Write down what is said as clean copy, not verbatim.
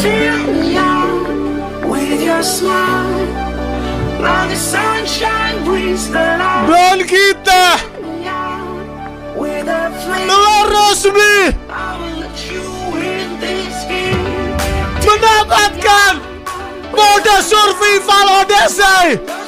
fill me out with your smile. Now the sunshine brings the light. Dan kita With a flame, telah resmi I will let you in this game. mendapatkan mode survival Odyssey